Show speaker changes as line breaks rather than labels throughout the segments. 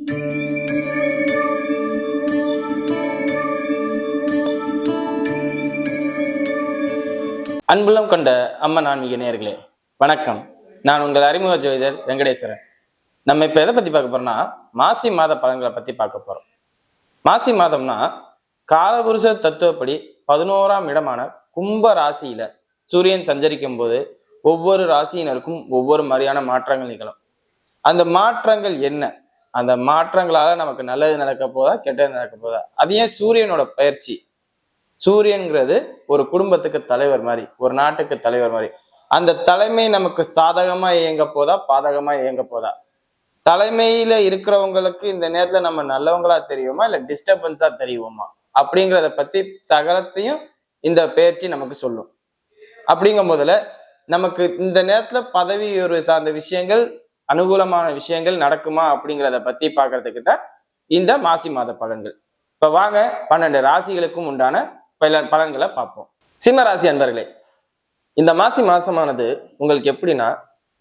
அன்புள்ளம் கொண்ட அம்மன் ஆன்மீக நேயர்களே வணக்கம். நான் உங்கள் அறிமுக ஜோதிடர் வெங்கடேஸ்வரன். நம்ம இப்ப எதை பத்தி பார்க்க போறோம்னா மாசி மாத பலன்களை பத்தி பார்க்க போறோம். மாசி மாதம்னா காலபுருஷ தத்துவப்படி 11ஆம் இடமான கும்ப ராசியில சூரியன் சஞ்சரிக்கும் போது ஒவ்வொரு ராசியினருக்கும் ஒவ்வொரு மாதிரியான மாற்றங்கள் நிகழும். அந்த மாற்றங்கள் என்ன? அந்த மாற்றங்களால நமக்கு நல்லது நடக்க போதா கெட்டது நடக்க போதா? அது ஏன் சூரியனோட பயிற்சி? சூரியன்கிறது ஒரு குடும்பத்துக்கு தலைவர் மாதிரி, ஒரு நாட்டுக்கு தலைவர் மாதிரி. அந்த தலைமை நமக்கு சாதகமா இயங்க போதா பாதகமா இயங்க போதா? தலைமையில இருக்கிறவங்களுக்கு இந்த நேரத்துல நம்ம நல்லவங்களா தெரியுமா இல்ல டிஸ்டர்பன்ஸா தெரியுமா அப்படிங்கிறத பத்தி சகலத்தையும் இந்த பயிற்சி நமக்கு சொல்லும். அப்படிங்கும் போதுல நமக்கு இந்த நேரத்துல பதவி ஒரு சார்ந்த விஷயங்கள், அனுகூலமான விஷயங்கள் நடக்குமா அப்படிங்கிறத பத்தி பாக்குறதுக்கு தான் இந்த மாசி மாத பலன்கள். இப்ப வாங்க 12 ராசிகளுக்கும் உண்டான பலன்களை பார்ப்போம். சிம்ம ராசி அன்பர்களே, இந்த மாசி மாசமானது உங்களுக்கு எப்படின்னா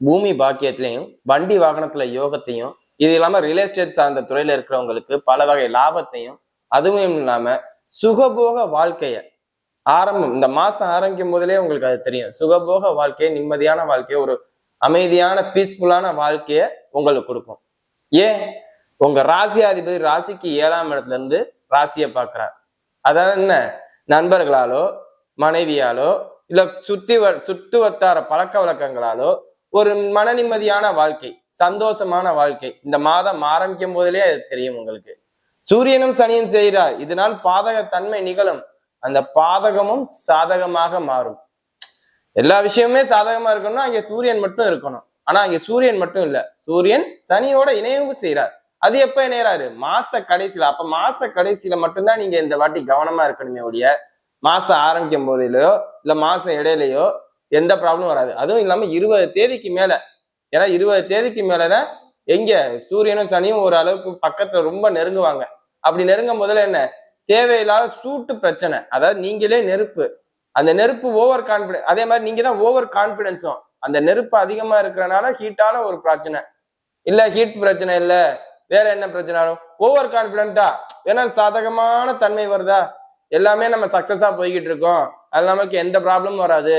பூமி பாக்கியத்திலையும் வண்டி வாகனத்துல யோகத்தையும், இது இல்லாம ரியல் எஸ்டேட் சார்ந்த துறையில இருக்கிறவங்களுக்கு பல வகை லாபத்தையும், அதுவும் இல்லாம சுகபோக வாழ்க்கைய இந்த மாசம் ஆரம்பிக்கும் போதிலே உங்களுக்கு அது தெரியும். சுகபோக வாழ்க்கையை, நிம்மதியான வாழ்க்கையை, ஒரு அமைதியான பீஸ்ஃபுல்லான வாழ்க்கைய உங்களுக்கு கொடுக்கும். ஏன்? உங்க ராசியாதிபதி ராசிக்கு 7ஆம் இடத்துல இருந்து ராசியை பார்க்கிறார். அதாவது என்ன, நண்பர்களாலோ மனைவியாலோ இல்ல சுத்து வட்டார பழக்க வழக்கங்களாலோ ஒரு மன நிம்மதியான வாழ்க்கை, சந்தோஷமான வாழ்க்கை இந்த மாதம் ஆரம்பிக்கும் போதிலே அது தெரியும் உங்களுக்கு. சூரியனும் சனியும் செய்கிறார், இதனால் பாதக தன்மை நிகழும். அந்த பாதகமும் சாதகமாக மாறும். எல்லா விஷயமுமே சாதகமா இருக்கணும்னா அங்க சூரியன் மட்டும் இருக்கணும். ஆனா அங்க சூரியன் மட்டும் இல்ல, சூரியன் சனியோட இணைவு செய்யறார். அது எப்ப இணையறாரு? மாச கடைசியில. அப்ப மாச கடைசியில மட்டும்தான் நீங்க இந்த வாட்டி கவனமா இருக்கணுமே ஒழிய மாசம் ஆரம்பிக்கும் போதிலையோ இல்ல மாசம் இடையிலையோ எந்த ப்ராப்ளமும் வராது. அதுவும் இல்லாம 20 தேதிக்கு மேல, ஏன்னா 20 தேதிக்கு மேலதான் எங்க சூரியனும் சனியும் ஒரு அளவுக்கு பக்கத்துல ரொம்ப நெருங்குவாங்க. அப்படி நெருங்கும் போதுல என்ன, தேவையில்லாத சூட்டு பிரச்சனை. அதாவது நீங்களே நெருப்பு, அந்த நெருப்பு ஓவர் கான்பிடன்ஸ். அதே மாதிரி நீங்க தான் ஓவர் கான்பிடன்ஸும். அந்த நெருப்பு அதிகமா இருக்கிறனால ஹீட்டான ஒரு பிரச்சனை இல்ல, ஹீட் பிரச்சனை இல்ல, வேற என்ன பிரச்சனை ஓவர் கான்பிடண்டா, ஏன்னா சாதகமான தன்மை வருதா, எல்லாமே நம்ம சக்சஸா போய்கிட்டு இருக்கோம், அது நமக்கு எந்த ப்ராப்ளமும் வராது,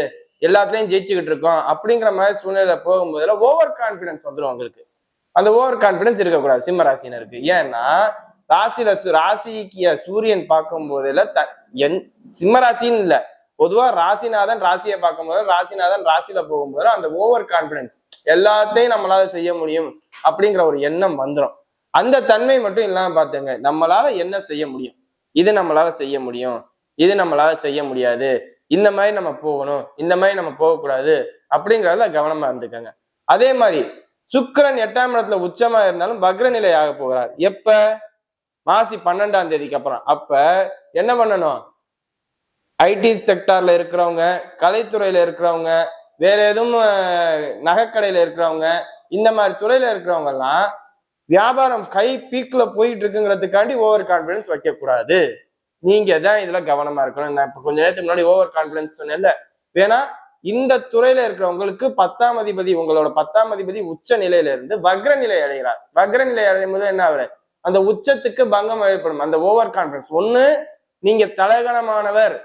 எல்லாத்துலயும் ஜெயிச்சுக்கிட்டு இருக்கோம் அப்படிங்கிற மாதிரி சூழ்நிலை போகும்போதுல ஓவர் கான்பிடன்ஸ் வந்துடும் உங்களுக்கு. அந்த ஓவர் கான்பிடன்ஸ் இருக்கக்கூடாது சிம்ம ராசினருக்கு. ஏன்னா ராசிக்கு சூரியன் பார்க்கும் போதுல சிம்ம ராசின்னு இல்ல, பொதுவா ராசிநாதன் ராசியை பார்க்கும் போது, ராசிநாதன் ராசியில போகும்போது அந்த ஓவர் கான்பிடன்ஸ், எல்லாத்தையும் நம்மளால செய்ய முடியும் அப்படிங்கிற ஒரு எண்ணம் வந்துடும். அந்த தன்மை மட்டும் இல்லாம பாத்துங்க, நம்மளால என்ன செய்ய முடியும், இது நம்மளால செய்ய முடியும், இது நம்மளால செய்ய முடியாது, இந்த மாதிரி நம்ம போகணும், இந்த மாதிரி நம்ம போகக்கூடாது அப்படிங்கிறதுல கவனமா இருந்துக்கங்க. அதே மாதிரி சுக்கிரன் 8ஆம் இடத்துல உச்சமா இருந்தாலும் வக்ர நிலை ஆக போகிறார். எப்ப? மாசி 12ஆம் தேதிக்கு அப்புறம். அப்ப என்ன பண்ணணும்? ஐடி செக்டார்ல இருக்கிறவங்க, கலைத்துறையில இருக்கிறவங்க, வேற எதுவும் நகைக்கடையில இருக்கிறவங்க, இந்த மாதிரி துறையில இருக்கிறவங்க எல்லாம் வியாபாரம் கை பீக்ல போயிட்டு இருக்குங்கிறதுக்காண்டி ஓவர் கான்பிடன்ஸ் வைக்க கூடாது. நீங்க தான் இதுல கவனமா இருக்கணும். நான் இப்ப கொஞ்ச நேரத்துக்கு முன்னாடி ஓவர் கான்பிடன்ஸ் சொன்னேன்ல, வேணா இந்த துறையில இருக்கிறவங்களுக்கு 10ஆம் அதிபதி, உங்களோட 10ஆம் அதிபதி உச்ச நிலையில இருந்து வக்ர நிலை அடைகிறார். வக்ர நிலை அடையும் போது என்ன ஆகுது, அந்த உச்சத்துக்கு பங்கம் ஏற்படும். அந்த ஓவர் கான்பிடன்ஸ், ஒண்ணு நீங்க தலகணமானவர்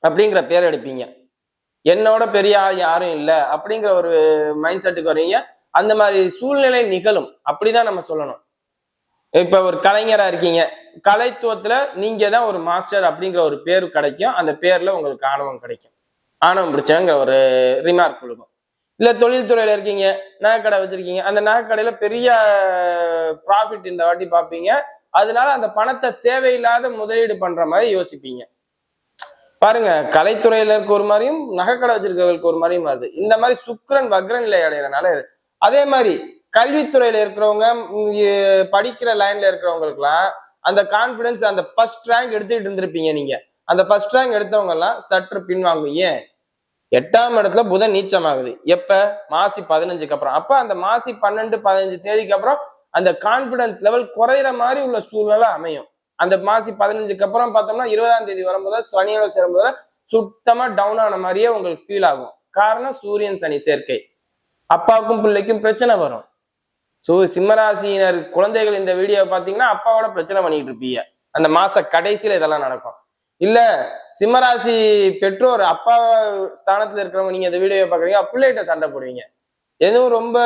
அப்படிங்கிற பேர் எடுப்பீங்க, என்னோட பெரிய ஆள் யாரும் இல்லை அப்படிங்கிற ஒரு மைண்ட் செட்டுக்கு வரீங்க. அந்த மாதிரி சூழ்நிலை நிகழும், அப்படிதான் நம்ம சொல்லணும். இப்ப ஒரு கலைஞரா இருக்கீங்க, கலைத்துவத்துல நீங்க தான் ஒரு மாஸ்டர் அப்படிங்கிற ஒரு பேர் கிடைக்கும். அந்த பேர்ல உங்களுக்கு ஆணவம் கிடைக்கும், ஆணவம் பிடிச்சங்கிற ஒரு ரிமார்க் கொடுக்கும். இல்ல தொழில்துறையில இருக்கீங்க, நகைக்கடை வச்சிருக்கீங்க, அந்த நகைக்கடையில பெரிய ப்ராஃபிட் இந்த வாட்டி பார்ப்பீங்க, அதனால அந்த பணத்தை தேவையில்லாத முதலீடு பண்ற மாதிரி யோசிப்பீங்க. பாருங்க, கலைத்துறையில இருக்க ஒரு மாதிரியும் நகைக்கடை வச்சிருக்கவங்களுக்கு ஒரு மாதிரியும் வருது. இந்த மாதிரி சுக்கிரன் வக்ர நிலை அடைகிறனால. அதே மாதிரி கல்வித்துறையில இருக்கிறவங்க, படிக்கிற லைன்ல இருக்கிறவங்களுக்குலாம் அந்த கான்பிடன்ஸ், அந்த ஃபர்ஸ்ட் ரேங்க் எடுத்துட்டு இருந்திருப்பீங்க நீங்க, அந்த ஃபர்ஸ்ட் ரேங்க் எடுத்தவங்க எல்லாம் சற்று பின்வாங்கும். ஏன்? 8ஆம் இடத்துல புதன் நீச்சமாகுது. எப்ப? மாசி 15க்கு அப்புறம். அப்ப அந்த மாசி 12, 15 தேதிக்கு அப்புறம் அந்த கான்பிடன்ஸ் லெவல் குறையிற மாதிரி உள்ள சூழ்நிலை அமையும். அந்த மாசி 15க்கு அப்புறம் பார்த்தோம்னா 20ஆம் தேதி வரும்போது சனியோட சேரும்போது சுத்தமா டவுன் ஆன மாதிரியே உங்களுக்கு ஃபீல் ஆகும். காரணம் சூரியன் சனி சேர்க்கை. அப்பாவுக்கும் பிள்ளைக்கும் பிரச்சனை வரும். சிம்மராசியினர் குழந்தைகள் இந்த வீடியோ பாத்தீங்கன்னா அப்பாவோட பிரச்சனை பண்ணிட்டு இருப்பீங்க. அந்த மாச கடைசியில இதெல்லாம் நடக்கும். இல்ல சிம்மராசி பெற்றோர் அப்பா ஸ்தானத்துல இருக்கிறவங்க நீங்க இந்த வீடியோ பாக்குறீங்க, பிள்ளைகிட்ட சண்டை போடுவீங்க. எதுவும் ரொம்ப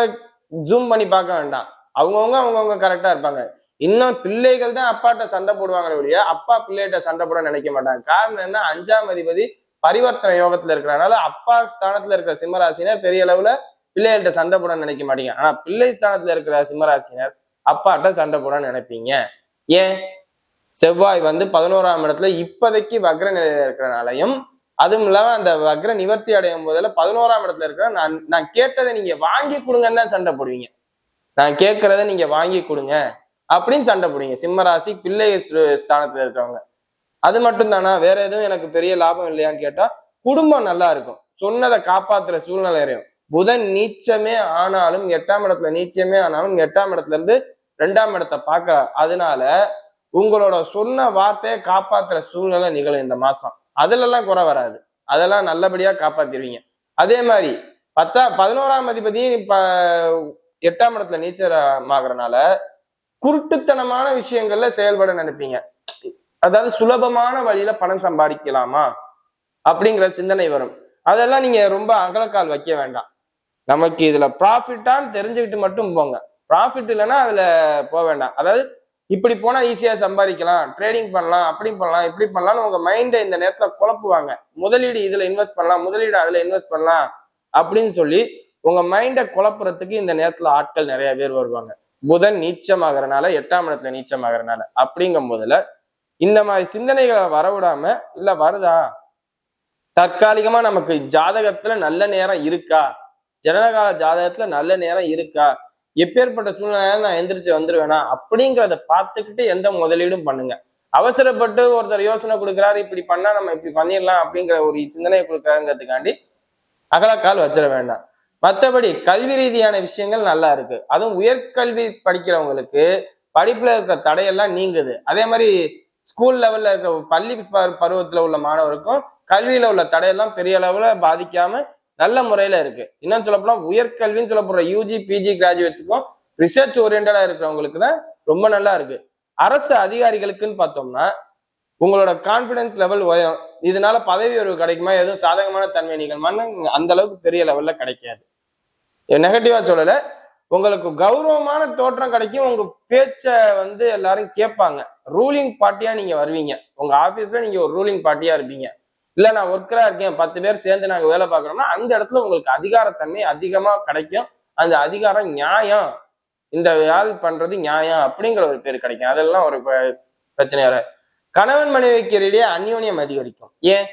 ஜூம் பண்ணி பார்க்க வேண்டாம். அவங்கவுங்க கரெக்டா இருப்பாங்க. இன்னும் பிள்ளைகள் தான் அப்பாட்ட சண்டை போடுவாங்களே ஒழிய அப்பா பிள்ளைகிட்ட சண்டை போட நினைக்க மாட்டாங்க. காரணம் என்ன? 5ஆம் அதிபதி பரிவர்த்தனை யோகத்துல இருக்கிறனால அப்பா ஸ்தானத்துல இருக்கிற சிம்மராசினர் பெரிய அளவுல பிள்ளைகள்கிட்ட சண்டை போட நினைக்க மாட்டீங்க. ஆனா பிள்ளை ஸ்தானத்துல இருக்கிற சிம்மராசினர் அப்பாட்ட சண்டை போட நினைப்பீங்க. ஏன்? செவ்வாய் 11ஆம் இடத்துல இப்போதைக்கு வக்ர நிலையில இருக்கிறனாலையும், அதுவும் இல்லாம அந்த வக்ர நிவர்த்தி அடையும் போதுல 11ஆம் இடத்துல இருக்கிற நான் கேட்டதை நீங்க வாங்கி கொடுங்கன்னு தான் சண்டை போடுவீங்க. நான் கேட்கறத நீங்க வாங்கி கொடுங்க அப்படின்னு சண்டை போடுவீங்க சிம்மராசி பிள்ளை ஸ்தானத்துல இருக்கிறவங்க. அது மட்டும் தானா? வேற எதுவும் எனக்கு பெரிய லாபம் இல்லையான்னு கேட்டா, குடும்பம் நல்லா இருக்கும், சொன்னதை காப்பாத்துற சூழ்நிலை இருக்கும். புதன் நீச்சமே ஆனாலும் 8ஆம் இடத்துல நீச்சமே ஆனாலும் 8ஆம் இடத்துல இருந்து 2ஆம் இடத்தை பார்க்க, அதனால உங்களோட சொன்ன வார்த்தையை காப்பாத்துற சூழ்நிலை நிகழும் இந்த மாசம். அதுல எல்லாம் குறை வராது, அதெல்லாம் நல்லபடியா காப்பாத்திடுவீங்க. அதே மாதிரி 11ஆம் அதிபதி இப்ப 8ஆம் இடத்துல நீச்சமாகறனால குருட்டுத்தனமான விஷயங்கள்ல செயல்பட நினைப்பீங்க. அதாவது சுலபமான வழியில பணம் சம்பாதிக்கலாமா அப்படிங்கிற சிந்தனை வரும். அதெல்லாம் நீங்க ரொம்ப அகலக்கால் வைக்க வேண்டாம். நமக்கு இதுல ப்ராஃபிட்டான்னு தெரிஞ்சுக்கிட்டு மட்டும் போங்க. ப்ராஃபிட் இல்லைன்னா அதுல போக வேண்டாம். அதாவது இப்படி போனா ஈஸியா சம்பாதிக்கலாம், ட்ரேடிங் பண்ணலாம், அப்படி பண்ணலாம், இப்படி பண்ணலாம்னு உங்க மைண்டை இந்த நேரத்துல குழப்புவாங்க. முதலீடு இதுல இன்வெஸ்ட் பண்ணலாம், முதலீடு அதுல இன்வெஸ்ட் பண்ணலாம் அப்படின்னு சொல்லி உங்க மைண்டை குழப்புறதுக்கு இந்த நேரத்துல ஆட்கள் நிறைய பேர் வருவாங்க. புதன் நீச்சமாகறனால 8ஆம் இடத்துல நீச்சமாகறனால அப்படிங்கும் போதுல இந்த மாதிரி சிந்தனைகளை வரவிடாம, இல்ல வருதா தற்காலிகமா நமக்கு ஜாதகத்துல நல்ல நேரம் இருக்கா, ஜனனகால ஜாதகத்துல நல்ல நேரம் இருக்கா, எப்பேற்பட்ட சூழ்நிலை நான் எந்திரிச்சு வந்துருவேனா அப்படிங்கிறத பார்த்துக்கிட்டு எந்த முதலீடும் பண்ணுங்க. அவசரப்பட்டு ஒருத்தர் யோசனை கொடுக்குறாரு, இப்படி பண்ணா நம்ம இப்படி பண்ணிடலாம் அப்படிங்கிற ஒரு சிந்தனையை கொடுக்குறாங்கிறதுக்காண்டி அகலக்கால் வச்சிட வேண்டாம். மற்றபடி கல்வி ரீதியான விஷயங்கள் நல்லா இருக்கு. அதுவும் உயர்கல்வி படிக்கிறவங்களுக்கு படிப்புல இருக்கிற தடையெல்லாம் நீங்குது. அதே மாதிரி ஸ்கூல் லெவல்ல இருக்கிற பள்ளி பருவத்துல உள்ள மாணவருக்கும் கல்வியில உள்ள தடையெல்லாம் பெரிய அளவுல பாதிக்காம நல்ல முறையில இருக்கு. இன்னும் சொல்லப்போனா உயர்கல்வின்னு சொல்லப்படுற யூஜி பிஜி கிராஜுவேட்ஸுக்கும் ரிசர்ச் ஓரியன்டா இருக்கிறவங்களுக்கு தான் ரொம்ப நல்லா இருக்கு. அரசு அதிகாரிகளுக்குன்னு பார்த்தோம்னா உங்களோட கான்பிடன்ஸ் லெவல் உயரும். இதனால பதவி உயர்வு கிடைக்குமா, எதுவும் சாதகமான தன்மை நிகழ்மான்னு அந்த அளவுக்கு பெரிய லெவல்ல கிடைக்காது. நெகட்டிவா சொல்லல, உங்களுக்கு கௌரவமான தோற்றம் கிடைக்கும். உங்க பேச்ச எல்லாரும் கேட்பாங்க. ரூலிங் பார்ட்டியா நீங்க வருவீங்க. உங்க ஆபீஸ்ல நீங்க ஒரு ரூலிங் பார்ட்டியா இருப்பீங்க. இல்ல நான் ஒர்க்கரா இருக்கேன், 10 பேர் சேர்ந்து நாங்க வேலை பார்க்கறோம்னா அந்த இடத்துல உங்களுக்கு அதிகாரத்தன்மை அதிகமா கிடைக்கும். அந்த அதிகாரம் நியாயம், இந்த வேலை பண்றது நியாயம் அப்படிங்கிற ஒரு பேர் கிடைக்கும். அதெல்லாம் ஒரு பிரச்சனையால கணவன் மனைவிக்கு இடையே அந்யோன்யம் அதிகரிக்கும். ஏன்?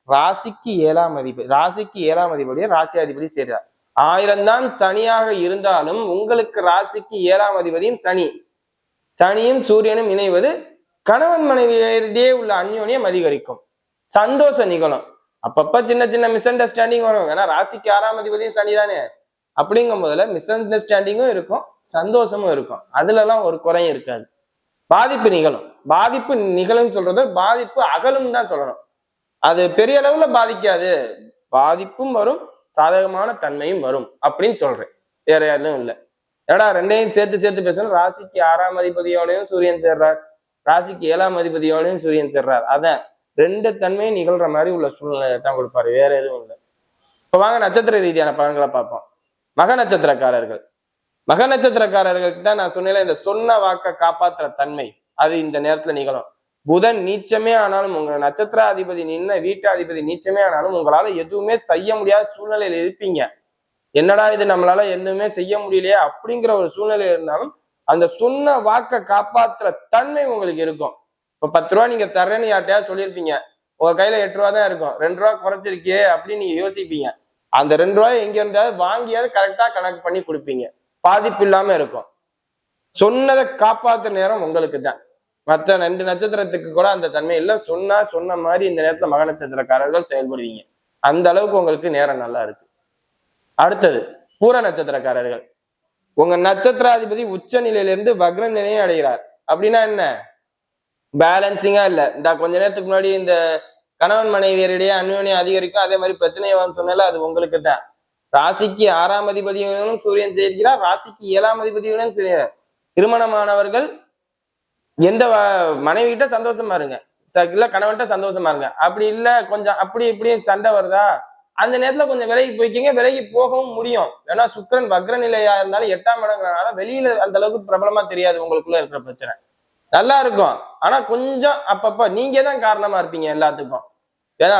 ராசிக்கு 7ஆம் அதிபதி, ராசிக்கு 7ஆம் அதிபதியை ராசியாதிபதி சேர்றார். 1000 தான் சனியாக இருந்தாலும் உங்களுக்கு ராசிக்கு 7ஆம் அதிபதியும் சனியும் சூரியனும் இணைவது கணவன் மனைவியிடையே உள்ள அந்யோன்யம் அதிகரிக்கும். சந்தோஷம் நிகழும். அப்பப்ப சின்ன சின்ன மிஸ் அண்டர்ஸ்டாண்டிங் வரும். ஏன்னா ராசிக்கு 6ஆம் அதிபதியும் சனி தானே. அப்படிங்கும் போதுல மிஸ் அண்டர்ஸ்டாண்டிங்கும் இருக்கும், சந்தோஷமும் இருக்கும். அதுல எல்லாம் ஒரு குறையும் இருக்காது. பாதிப்பு நிகழும் சொல்றது பாதிப்பு அகலும் தான் சொல்லணும். அது பெரிய அளவுல பாதிக்காது, பாதிப்பும் வரும், சாதகமான தன்மையும் வரும் அப்படின்னு சொல்றேன். வேற யாரும் இல்லை. ஏடா ரெண்டையும் சேர்த்து பேசணும். ராசிக்கு 6ஆம் அதிபதியோடையும் சூரியன் சேர்றார், ராசிக்கு 7ஆம் அதிபதியோடையும் சூரியன் சேர்றார். அதான் 2 தன்மையும் நிகழ்ற மாதிரி உள்ள சூழ்நிலையை தான் கொடுப்பாரு, வேற எதுவும் இல்லை. இப்ப வாங்க நட்சத்திர ரீதியான பலன்களை பார்ப்போம். மக நட்சத்திரக்காரர்களுக்கு தான் நான் சொன்னேன், இந்த சொன்ன வாக்க காப்பாற்றுற தன்மை அது இந்த நேரத்துல நிகழும். புதன் நீச்சமே ஆனாலும், உங்க நட்சத்திர அதிபதி வீட்டு அதிபதி நீச்சமே ஆனாலும் உங்களால எதுவுமே செய்ய முடியாத சூழ்நிலையில இருப்பீங்க. என்னடா இது நம்மளால எதுவுமே செய்ய முடியலையே அப்படிங்கிற ஒரு சூழ்நிலை இருந்தாலும் அந்த சொன்ன வாக்க காப்பாற்றுற தன்மை உங்களுக்கு இருக்கும். இப்ப 10 ரூபா நீங்க தர்றேன்னு யார்ட்டையாவது சொல்லியிருப்பீங்க, உங்க கையில 8 ரூபா தான் இருக்கும், 2 ரூபா குறைச்சிருக்கே அப்படின்னு நீங்க யோசிப்பீங்க. அந்த 2 ரூபாய் எங்க இருந்தாவது வாங்கியாவது கரெக்டா கனெக்ட் பண்ணி கொடுப்பீங்க, பாதிப்பு இல்லாம இருக்கும். சொன்னதை காப்பாத்துற நேரம் உங்களுக்கு தான். மற்ற 2 நட்சத்திரத்துக்கு கூட அந்த தன்மை இல்லை. சொன்ன மாதிரி இந்த நேரத்துல மக நட்சத்திரக்காரர்கள் செயல்படுவீங்க. அந்த அளவுக்கு உங்களுக்கு நேரம் நல்லா இருக்கு. அடுத்தது பூர நட்சத்திரக்காரர்கள். உங்க நட்சத்திராதிபதி உச்ச நிலையிலிருந்து வக்ர நிலையை அடைகிறார். அப்படின்னா என்ன? பேலன்சிங்கா இல்ல. இந்த கொஞ்ச நேரத்துக்கு முன்னாடி இந்த கணவன் மனைவியரிடையே அந்யோன்யம் அதிகரிக்கும், அதே மாதிரி பிரச்சனையை சொன்னால அது உங்களுக்கு தான். ராசிக்கு 6ஆம் அதிபதியுடனும் சூரியன் சேர்க்கிறார், ராசிக்கு 7ஆம் அதிபதியுடனும் சூரியன். திருமணமானவர்கள் எந்த மனைவி கிட்ட சந்தோஷமா இருங்க, இல்ல கணவன்கிட்ட சந்தோஷமா இருங்க. அப்படி இல்ல கொஞ்சம் அப்படி இப்படியும் சண்டை வருதா, அந்த நேரத்துல கொஞ்சம் விலகி போய்க்கிங்க. விலகி போகவும் முடியும். ஏன்னா சுக்கிரன் வக்ர நிலையா இருந்தாலும் 8ஆம் இடங்கிறனால வெளியில அந்த அளவுக்கு பிரபலமா தெரியாது உங்களுக்குள்ள இருக்கிற பிரச்சனை. நல்லா இருக்கும். ஆனா கொஞ்சம் அப்பப்ப நீங்க தான் காரணமா இருப்பீங்க எல்லாத்துக்கும். ஏன்னா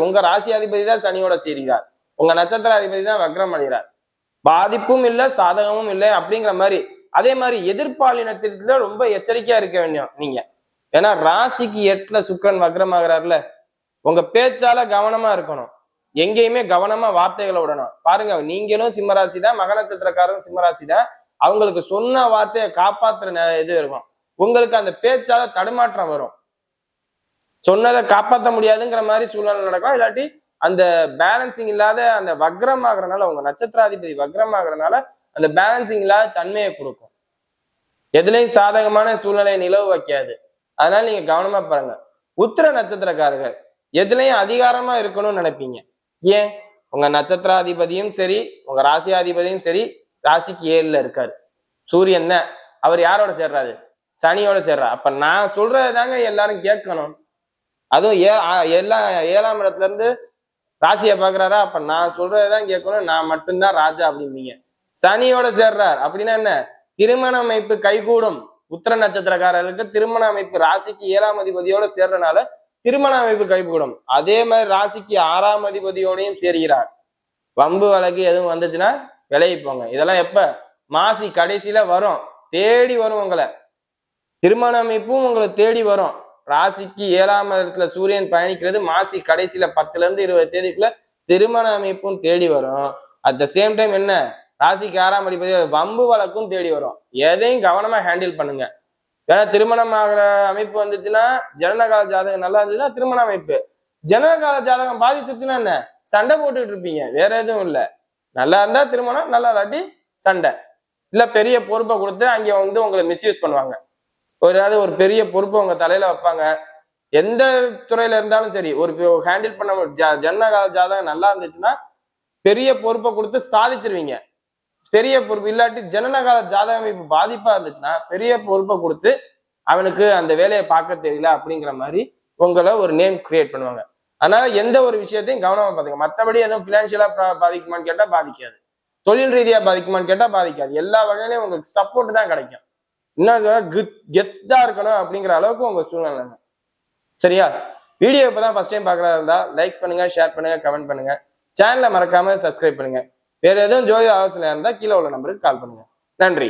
உங்க ராசி அதிபதி தான் சனியோட சேர்கிறார், உங்க நட்சத்திர அதிபதி தான் வக்ரம் அடைகிறார். பாதிப்பும் இல்லை சாதகமும் இல்லை அப்படிங்கிற மாதிரி. அதே மாதிரி எதிர்பாலினத்தில ரொம்ப எச்சரிக்கையா இருக்க வேண்டியும் நீங்க. ஏன்னா ராசிக்கு 8ல சுக்கிரன் வக்ரம் ஆகிறார்ல, உங்க பேச்சால கவனமா இருக்கணும். எங்கேயுமே கவனமா வார்த்தைகளை விடணும். பாருங்க, நீங்களும் சிம்மராசி தான், மக நட்சத்திரக்காரரும் சிம்மராசி தான். அவங்களுக்கு சொன்ன வார்த்தையை காப்பாத்துற இது இருக்கும். உங்களுக்கு அந்த பேச்சால தடுமாற்றம் வரும். சொன்னதை காப்பாற்ற முடியாதுங்கிற மாதிரி சூழ்நிலை நடக்கும். இல்லாட்டி அந்த பேலன்சிங் இல்லாத அந்த வக்ரம் ஆகுறதுனால, உங்க நட்சத்திராதிபதி வக்ரம் ஆகுறதுனால அந்த பேலன்சிங் இல்லாத தன்மையை கொடுக்கும். எதுலையும் சாதகமான சூழ்நிலையை நிலவு வைக்காது. அதனால நீங்க கவனமா பாருங்க. உத்திர நட்சத்திரக்காரர்கள் எதுலையும் அதிகாரமா இருக்கணும்னு நினைப்பீங்க. ஏன்? உங்க நட்சத்திராதிபதியும் சரி, உங்க ராசியாதிபதியும் சரி, ராசிக்கு 7ல இருக்காரு சூரியன் தான். அவர் யாரோட சேர்றாரு? சனியோட சேர்றாரு. அப்ப நான் சொல்றதாங்க எல்லாரும் கேட்கணும். அதுவும் எல்லாம் 7ஆம் இடத்துல இருந்து ராசியை பாக்குறாரா, அப்ப நான் சொல்றதுதான் கேட்கணும், நான் மட்டும்தான் ராஜா அப்படிம்பீங்க. சனியோட சேர்றார் அப்படின்னா என்ன? திருமண அமைப்பு கைகூடும். உத்திர நட்சத்திரக்காரர்களுக்கு திருமண அமைப்பு ராசிக்கு 7ஆம் அதிபதியோட சேர்றதுனால திருமண அமைப்பு கைகூடும். அதே மாதிரி ராசிக்கு 6ஆம் அதிபதியோடையும் சேர்கிறார். வம்பு வழக்கு எதுவும் வந்துச்சுன்னா விலகி போங்க. இதெல்லாம் எப்ப? மாசி கடைசியில வரும், தேடி வரும் உங்களை. திருமண அமைப்பும் உங்களை தேடி வரும். ராசிக்கு 7ஆம் இடத்துல சூரியன் பயணிக்கிறது மாசி கடைசியில 10ல இருந்து 20 தேதிக்குள்ள திருமண அமைப்பும் தேடி வரும். அட் த சேம் டைம் என்ன? ராசிக்கு 6ஆம் அதிபதி வம்பு வழக்கும் தேடி வரும். எதையும் கவனமா ஹேண்டில் பண்ணுங்க. ஏன்னா திருமணம் ஆகிற அமைப்பு வந்துச்சுன்னா, ஜனனகால ஜாதகம் நல்லா இருந்துச்சுன்னா திருமண அமைப்பு. ஜனனகால ஜாதகம் பாதிச்சிருச்சுன்னா என்ன? சண்டை போட்டுக்கிட்டு இருப்பீங்க, வேற எதுவும் இல்லை. நல்லா இருந்தா திருமணம், நல்லா இல்லாட்டி சண்டை. இல்ல பெரிய பொறுப்பை கொடுத்து அங்க உங்களை மிஸ்யூஸ் பண்ணுவாங்க. ஒரு பெரிய பொறுப்பை உங்க தலையில வைப்பாங்க. எந்த துறையில இருந்தாலும் சரி, ஒரு ஹேண்டில் பண்ண ஜனனகால ஜாதகம் நல்லா இருந்துச்சுன்னா பெரிய பொறுப்பை கொடுத்து சாதிச்சிருவீங்க. பெரிய பொறுப்பு இல்லாட்டி ஜனனகால ஜாதகம் இப்ப பாதிப்பா இருந்துச்சுன்னா பெரிய பொறுப்பை கொடுத்து அவனுக்கு அந்த வேலையை பார்க்க தெரியல அப்படிங்கிற மாதிரி உங்களை ஒரு நேம் கிரியேட் பண்ணுவாங்க. அதனால எந்த ஒரு விஷயத்தையும் கவனமா பாத்துங்க. மற்றபடி எதுவும் பினான்சியலா பாதிக்குமான்னு கேட்டா பாதிக்காது, தொழில் ரீதியா பாதிக்குமான்னு கேட்டா பாதிக்காது. எல்லா வகையிலையும் உங்களுக்கு சப்போர்ட் தான் கிடைக்கும். இன்னும் கெத்தா இருக்கணும் அப்படிங்கிற அளவுக்கு உங்க சூழ்நிலை. சரியா? வீடியோ இப்பதான் ஃபர்ஸ்ட் டைம் பாக்குறதா இருந்தா லைக் பண்ணுங்க, ஷேர் பண்ணுங்க, கமெண்ட் பண்ணுங்க. சேனலை மறக்காம சப்ஸ்கிரைப் பண்ணுங்க. வேற எதுவும் ஜோதிட ஆலோசனை இருந்தா கீழே உள்ள நம்பருக்கு கால் பண்ணுங்க. நன்றி.